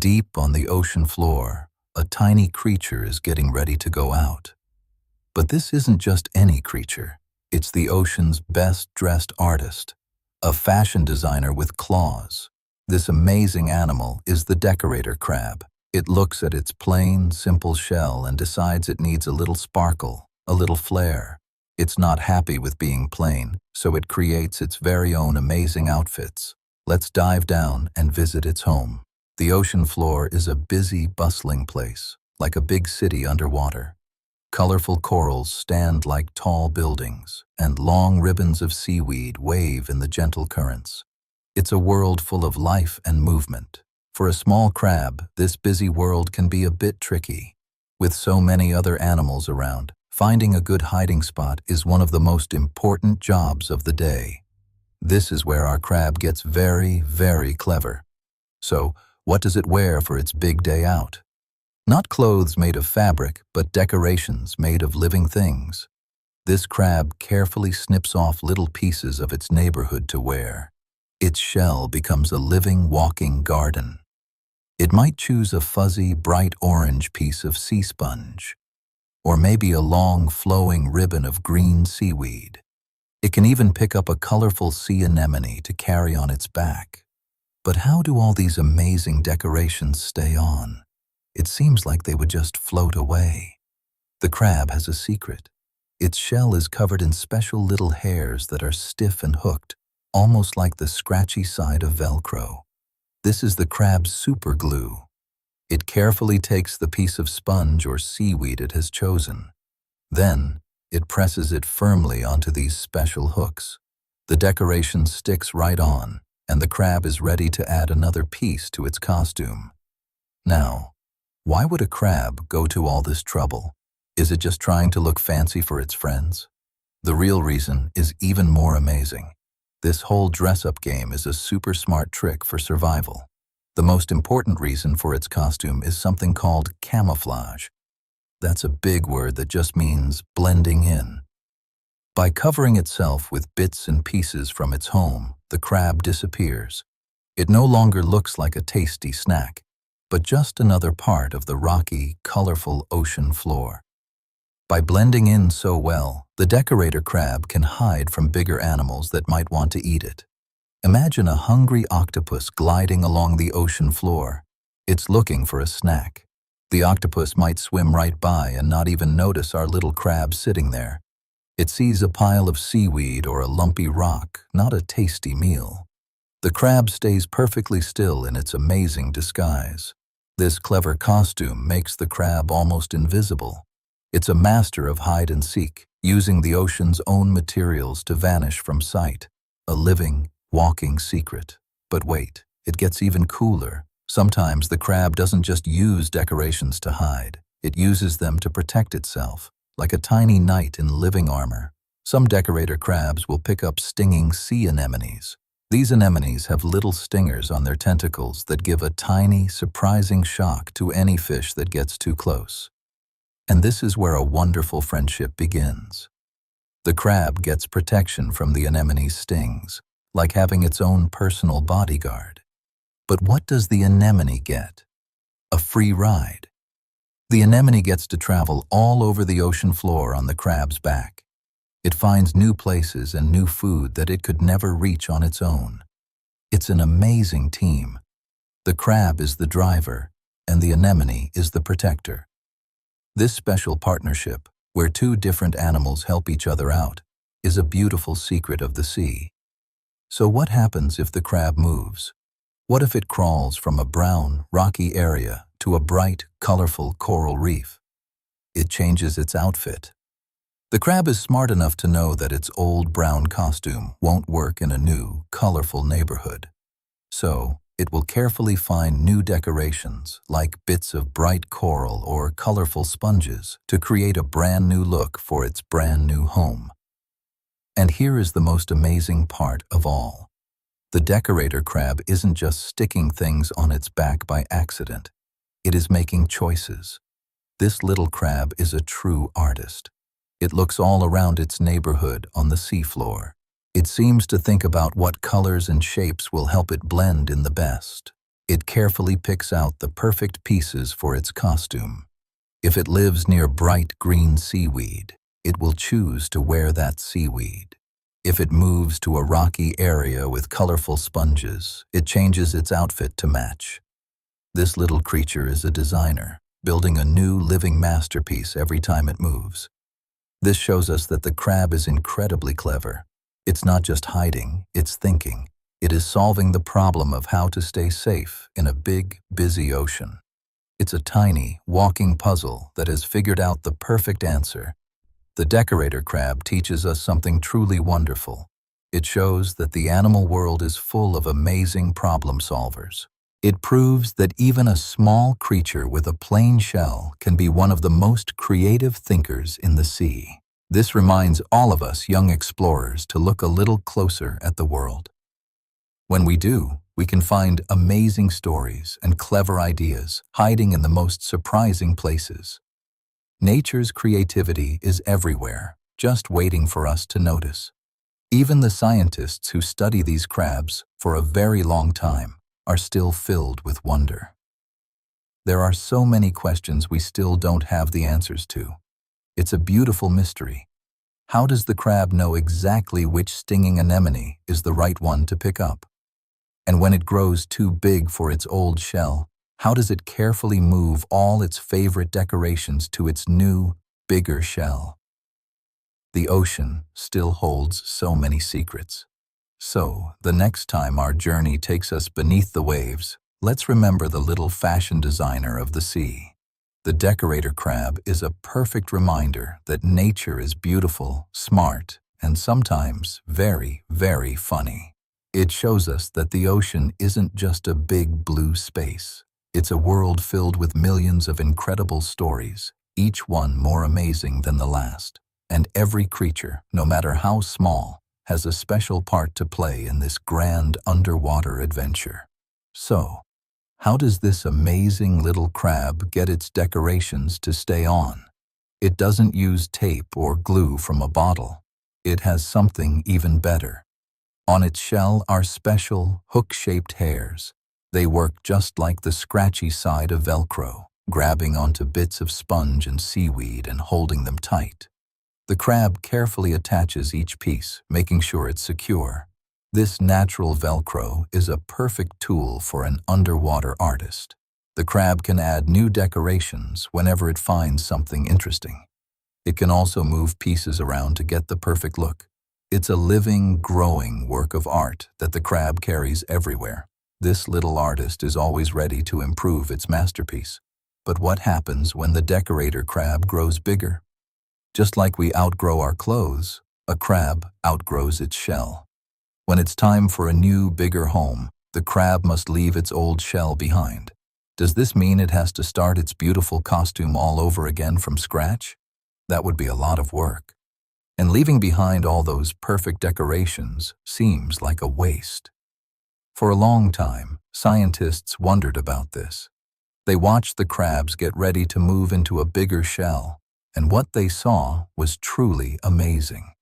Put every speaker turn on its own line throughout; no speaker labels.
Deep on the ocean floor, a tiny creature is getting ready to go out. But this isn't just any creature. It's the ocean's best-dressed artist, a fashion designer with claws. This amazing animal is the decorator crab. It looks at its plain, simple shell and decides it needs a little sparkle, a little flair. It's not happy with being plain, so it creates its very own amazing outfits. Let's dive down and visit its home. The ocean floor is a busy, bustling place, like a big city underwater. Colorful corals stand like tall buildings, and long ribbons of seaweed wave in the gentle currents. It's a world full of life and movement. For a small crab, this busy world can be a bit tricky. With so many other animals around, finding a good hiding spot is one of the most important jobs of the day. This is where our crab gets very, very clever. So, what does it wear for its big day out? Not clothes made of fabric, but decorations made of living things. This crab carefully snips off little pieces of its neighborhood to wear. Its shell becomes a living, walking garden. It might choose a fuzzy, bright orange piece of sea sponge, or maybe a long, flowing ribbon of green seaweed. It can even pick up a colorful sea anemone to carry on its back. But how do all these amazing decorations stay on? It seems like they would just float away. The crab has a secret. Its shell is covered in special little hairs that are stiff and hooked, almost like the scratchy side of Velcro. This is the crab's super glue. It carefully takes the piece of sponge or seaweed it has chosen. Then, it presses it firmly onto these special hooks. The decoration sticks right on, and the crab is ready to add another piece to its costume. Now, why would a crab go to all this trouble? Is it just trying to look fancy for its friends? The real reason is even more amazing. This whole dress-up game is a super smart trick for survival. The most important reason for its costume is something called camouflage. That's a big word that just means blending in. By covering itself with bits and pieces from its home, the crab disappears. It no longer looks like a tasty snack, but just another part of the rocky, colorful ocean floor. By blending in so well, the decorator crab can hide from bigger animals that might want to eat it. Imagine a hungry octopus gliding along the ocean floor. It's looking for a snack. The octopus might swim right by and not even notice our little crab sitting there. It sees a pile of seaweed or a lumpy rock, not a tasty meal. The crab stays perfectly still in its amazing disguise. This clever costume makes the crab almost invisible. It's a master of hide and seek, using the ocean's own materials to vanish from sight. A living, walking secret. But wait, it gets even cooler. Sometimes the crab doesn't just use decorations to hide. It uses them to protect itself, like a tiny knight in living armor. Some decorator crabs will pick up stinging sea anemones. These anemones have little stingers on their tentacles that give a tiny, surprising shock to any fish that gets too close. And this is where a wonderful friendship begins. The crab gets protection from the anemone's stings, like having its own personal bodyguard. But what does the anemone get? A free ride. The anemone gets to travel all over the ocean floor on the crab's back. It finds new places and new food that it could never reach on its own. It's an amazing team. The crab is the driver, and the anemone is the protector. This special partnership, where two different animals help each other out, is a beautiful secret of the sea. So what happens if the crab moves? What if it crawls from a brown, rocky area to a bright, colorful coral reef? It changes its outfit. The crab is smart enough to know that its old brown costume won't work in a new, colorful neighborhood. So, it will carefully find new decorations, like bits of bright coral or colorful sponges, to create a brand new look for its brand new home. And here is the most amazing part of all. The decorator crab isn't just sticking things on its back by accident. It is making choices. This little crab is a true artist. It looks all around its neighborhood on the seafloor. It seems to think about what colors and shapes will help it blend in the best. It carefully picks out the perfect pieces for its costume. If it lives near bright green seaweed, it will choose to wear that seaweed. If it moves to a rocky area with colorful sponges, it changes its outfit to match. This little creature is a designer, building a new living masterpiece every time it moves. This shows us that the crab is incredibly clever. It's not just hiding, it's thinking. It is solving the problem of how to stay safe in a big, busy ocean. It's a tiny, walking puzzle that has figured out the perfect answer. The decorator crab teaches us something truly wonderful. It shows that the animal world is full of amazing problem solvers. It proves that even a small creature with a plain shell can be one of the most creative thinkers in the sea. This reminds all of us young explorers to look a little closer at the world. When we do, we can find amazing stories and clever ideas hiding in the most surprising places. Nature's creativity is everywhere, just waiting for us to notice. Even the scientists who study these crabs for a very long time are still filled with wonder. There are so many questions we still don't have the answers to. It's a beautiful mystery. How does the crab know exactly which stinging anemone is the right one to pick up? And when it grows too big for its old shell, how does it carefully move all its favorite decorations to its new, bigger shell? The ocean still holds so many secrets. So, the next time our journey takes us beneath the waves, let's remember the little fashion designer of the sea. The decorator crab is a perfect reminder that nature is beautiful, smart, and sometimes very, very funny. It shows us that the ocean isn't just a big blue space. It's a world filled with millions of incredible stories, each one more amazing than the last. And every creature, no matter how small, has a special part to play in this grand underwater adventure. So, how does this amazing little crab get its decorations to stay on? It doesn't use tape or glue from a bottle. It has something even better. On its shell are special, hook-shaped hairs. They work just like the scratchy side of Velcro, grabbing onto bits of sponge and seaweed and holding them tight. The crab carefully attaches each piece, making sure it's secure. This natural Velcro is a perfect tool for an underwater artist. The crab can add new decorations whenever it finds something interesting. It can also move pieces around to get the perfect look. It's a living, growing work of art that the crab carries everywhere. This little artist is always ready to improve its masterpiece. But what happens when the decorator crab grows bigger? Just like we outgrow our clothes, a crab outgrows its shell. When it's time for a new, bigger home, the crab must leave its old shell behind. Does this mean it has to start its beautiful costume all over again from scratch? That would be a lot of work. And leaving behind all those perfect decorations seems like a waste. For a long time, scientists wondered about this. They watched the crabs get ready to move into a bigger shell, and what they saw was truly amazing.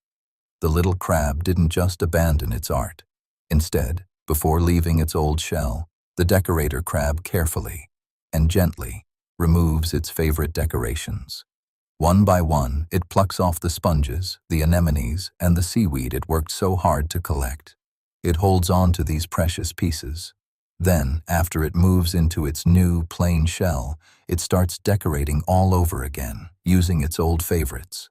The little crab didn't just abandon its art. Instead, before leaving its old shell, the decorator crab carefully and gently removes its favorite decorations. One by one, it plucks off the sponges, the anemones, and the seaweed it worked so hard to collect. It holds on to these precious pieces. Then, after it moves into its new, plain shell, it starts decorating all over again, using its old favorites.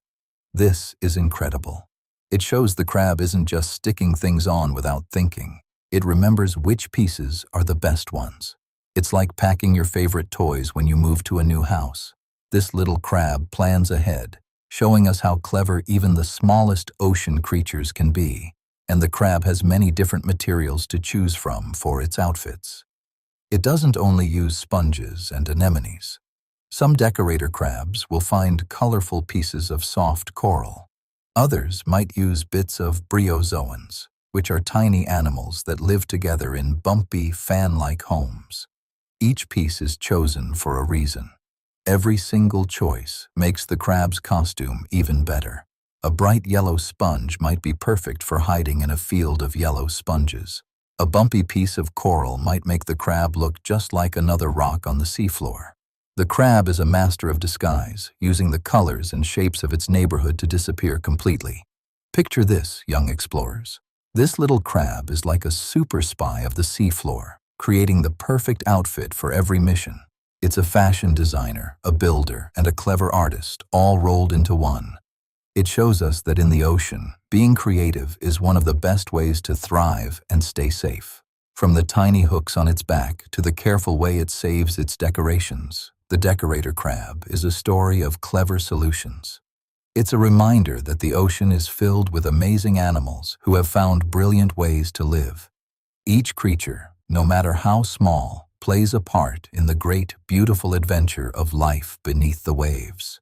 This is incredible. It shows the crab isn't just sticking things on without thinking. It remembers which pieces are the best ones. It's like packing your favorite toys when you move to a new house. This little crab plans ahead, showing us how clever even the smallest ocean creatures can be. And the crab has many different materials to choose from for its outfits. It doesn't only use sponges and anemones. Some decorator crabs will find colorful pieces of soft coral. Others might use bits of bryozoans, which are tiny animals that live together in bumpy, fan-like homes. Each piece is chosen for a reason. Every single choice makes the crab's costume even better. A bright yellow sponge might be perfect for hiding in a field of yellow sponges. A bumpy piece of coral might make the crab look just like another rock on the seafloor. The crab is a master of disguise, using the colors and shapes of its neighborhood to disappear completely. Picture this, young explorers. This little crab is like a super spy of the seafloor, creating the perfect outfit for every mission. It's a fashion designer, a builder, and a clever artist, all rolled into one. It shows us that in the ocean, being creative is one of the best ways to thrive and stay safe. From the tiny hooks on its back to the careful way it saves its decorations, the decorator crab is a story of clever solutions. It's a reminder that the ocean is filled with amazing animals who have found brilliant ways to live. Each creature, no matter how small, plays a part in the great, beautiful adventure of life beneath the waves.